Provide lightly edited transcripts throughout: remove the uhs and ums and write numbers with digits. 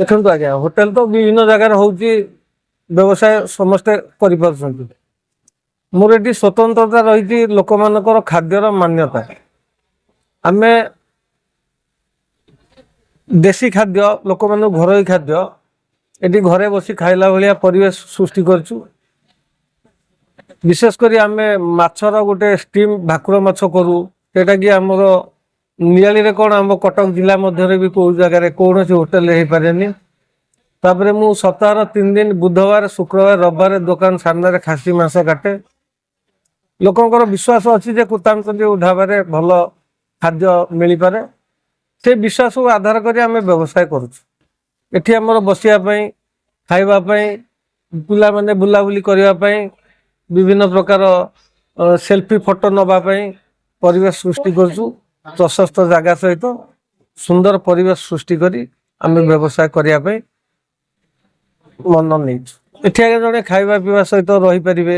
देखो आज्ञा होटेल तो विभिन्न जगार होची व्यवसाय समस्ते करिपारछन्ति। मोर एटी स्वतंत्रता रही लोक मानकर खाद्यर मान्यता। आमे देशी खाद्य लोक मान घर खाद्य एटी घरे बसी खाइला भाया परिवेश सृष्टि करछु। विशेषकर आमे माछर गोटे स्टीम भाकुर माछ करू सेटा कि आमर नियाली रे कौन आम कटक जिला मध्य भी कौ जगार कौन होटेल हो पारे। तापर मु सप्ताह 3 दिन बुधवार शुक्रवार रविवार दुकान सामने खासी मांस काटे। लोकंकर विश्वास अच्छी जे कुतामचंदी ढाबारे भल खाद्य मिल पारे। से विश्वास को आधार करी आमे व्यवसाय करूछु। एठी हमर बसिया पई खाइबा पई पिला माने बुलाबुली करिबा पई विभिन्न प्रकार सेल्फी फोटो नबा पई परिवेश सृष्टि करछु। प्रशस्त जगह सहित सुंदर परिवेश सृष्टि करी आमे व्यवसाय करिया पई मन नहीं। एठी आगे जने खाइबा पीवा सहित रही परिबे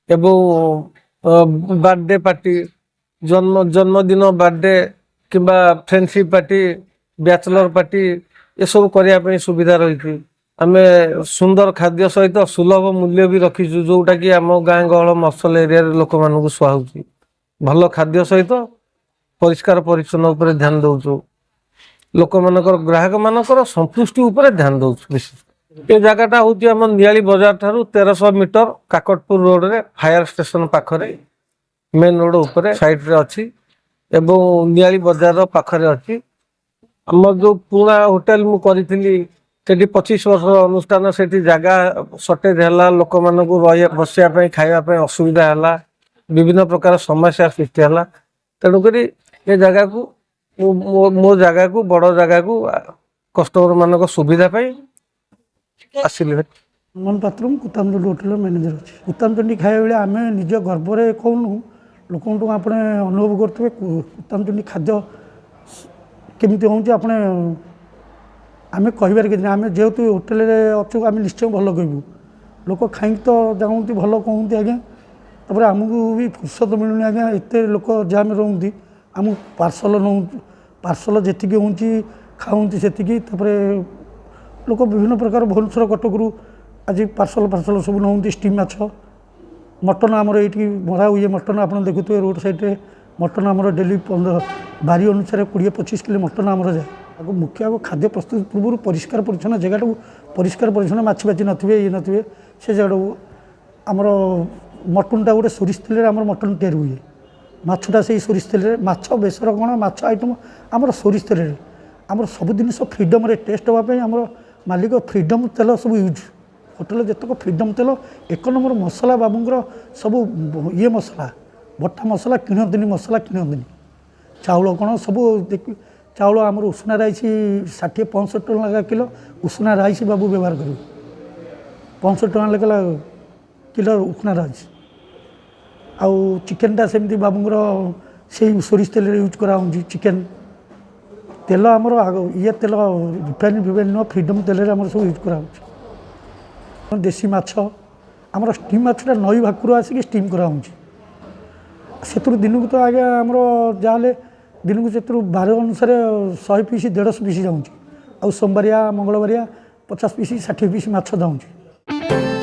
एवं बर्थडे पार्टी जन्मदिन बर्थडे किंबा फ्रेंडशिप पार्टी बैचलर पार्टी ये सब करिया पई सुविधा रही। आमे सुंदर खाद्य सहित सुलभ मूल्य भी रखीछु जोटा कि आम गाँ गहल मफसल एरिया लोक मानक सुहाउची। भल खाद्य सहित परिष्कार परिच्छन्न उपर ध्यान दउछु। लोक मानकर ग्राहक मानकर संतुष्टि उपर ध्यान दउछु। विशेष ये जगहटा हूँ आम नियाली बाजार ठारू 1300 मीटर काकटपुर रोड रे फायर स्टेशन पाखरे मेन रोड उपरे साइड रे अछि एवं नियाली बाजार पाखरे अछि। आम जो पुराना होटेल मु करिथिली सेठी 25 वर्ष अनुष्ठान सेठी जगह सर्टेज हैला लोक मानक रहिया बसिया पई खाइबा पई असुविधा हैला विभिन्न प्रकार समस्या सृष्टि हैला। तेणु करी ये जगह को मो जगह को बड़ जगह को कस्टमर मानक सुविधा पई आसिले। मन पात्र कुतामचंडी होटेल मैनेजर अच्छे। कुतामचंडी खाया बेले आम निज गर्व में कहूँ लोक आपने अनुभव करेंगे कुतामचंडी खाद्य केमी होने आम कहार कि आम जेहेतु होटेल अच्छु आम निश्चय भल कहूँ लोक खाई तो जाऊँगी भल कहते आज्ञा। तापर आमको भी फुर्सत मिलूनी आज्ञा एत लोक जाम रोती आम पार्सल नौ पार्सल जी हूँ खाऊँगी से लोक विभिन्न प्रकार भुवनेश्वर कटकू आज पार्सल पार्सल सब नौ स्टीम माछ मटन आमर ये मरा हुए मटन आप देखुए रोड साइड्रे मटन आमर डेली 15 बारी अनुसार 20-25 किलो मटन आमर जाए। आगे मुख्य आगे खाद्य प्रस्तुत पूर्व परिष्कार परिच्छन्न जगह परिष्कार परिच्छन्न माछी बाछी नथिबे ये नथिबे से जगह आमर मटनटा गोटे सोरिष तेल आमर मटन तैयारी हुए माछटा से सोरिष तेल माछ बेसर कौन माछ आइटम आमर सोरिष तेल आमर सब जिनिस फ्रीडम रे टेस्ट होगापी आमर मालिक फ्रीडम तेल सब यूज होटेल जितक फ्रीडम तेल 1 नंबर मसला बाबूंर सब ये मसला बटा मसला किणती मसला किणती चाउल कौन सब देख चाउल आमर उषुना राइस 60-65 टଙ୍କା लगा किलो उषुना राइस बाबू व्यवहार करेंगे 65 टଙ୍କା लगा किलो उषुना राइस आउ चिकेनटा सेमती बाबूंर से सोरिष तेल यूज करा चिकेन तेल आमर ये तेल रिफाइन फिफाइन नुह फ्रीडम तेल आमर सब यूज करा देसी माछ आमर स्टीम माछटा नई भाकुर आसिक स्टीम करा से दिन को तो आज्ञा आमर जहाँ दिन को से बार अनुसार 100 पीस 150 पीस जाऊँगी आ सोमवारिया मंगलवारिया 50 पीस 60 पीस माछ जाऊँगी।